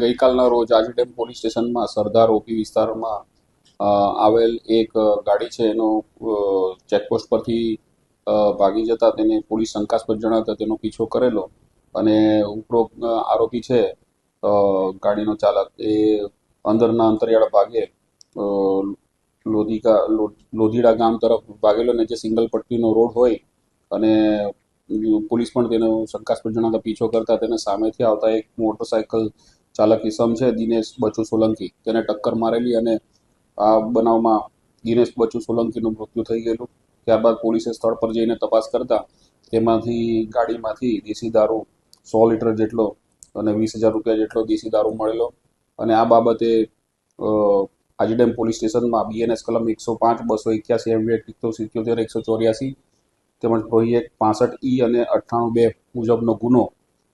ગઈકાલના રોજ આજીડેમ પોલીસ સ્ટેશનમાં સરદાર ઓપી વિસ્તારમાં આવેલ એક ગાડી છે એનો ચેકપોસ્ટ પરથી ભાગી જતા તેને પોલીસ શંકાસ્પદ જણાવતા તેનો પીછો કરેલો અને ઉપરોક્ત આરોપી છે ગાડીનો ચાલક એ અંદરના અંતરિયાળા ભાગે લોધીડા ગામ તરફ ભાગેલો ને જે સિંગલ પટ્ટીનો રોડ હોય અને પોલીસ પણ તેનો શંકાસ્પદ જણાવતા પીછો કરતા તેને સામેથી આવતા એક મોટરસાયકલ ચાલક ઇસમ છે દિનેશ બચુ સોલંકી તેને ટક્કર મારેલી અને આ બનાવમાં દિનેશ બચુ સોલંકીનું મૃત્યુ થઈ ગયેલું. ત્યારબાદ પોલીસે સ્થળ પર જઈને તપાસ કરતા તેમાંથી ગાડીમાંથી દેશી દારૂ 100 લીટર જેટલો અને 20,000 રૂપિયા જેટલો દેશી દારૂ મળેલો અને આ બાબતે આજીડેમ પોલીસ સ્ટેશનમાં BNS કલમ 105, 281 MV એક્ટ 77, 184 તેમજ પ્રોહી એક્ટ 65E અને 98(2) મુજબનો ગુનો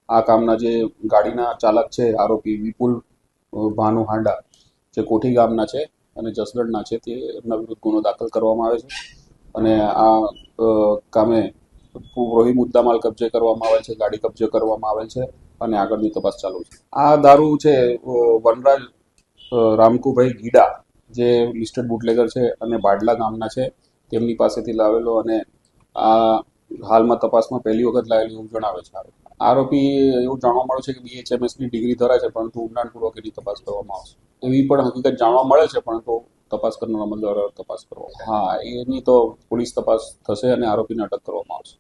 આ કામના જે ગાડીના ચાલક છે આરોપી વિપુલ ભાનુ હાંડા જે કોઠી ગામના છે અને જસદણના છે તે એમના વિરુદ્ધ ગુનો દાખલ કરવામાં આવે છે અને આ કામે પ્રોહી મુદ્દામાલ કબજે કરવામાં આવેલ છે, ગાડી કબજે કરવામાં આવેલ છે અને આગળની તપાસ ચાલુ છે. આ દારૂ છે વનરાજ રામકુભાઈ ગીડા જે લિસ્ટેડ બુટલેગર છે અને બાડલા ગામના છે તેમની પાસેથી લાવેલો અને આ હાલમાં તપાસમાં પહેલી વખત લાવેલી એવું જણાવે છે. આરોપી એવું જાણવા મળે છે કે BHMSની ડિગ્રી ધરાવે છે પરંતુ ઊંડાણપૂર્વક એની તપાસ કરવામાં આવશે એવી પણ હકીકત જાણવા મળે છે પરંતુ તપાસ કરનાર અમલ દ્વારા તપાસ કરવામાં. હા, એની તો પોલીસ તપાસ થશે અને આરોપીને અટક કરવામાં આવશે.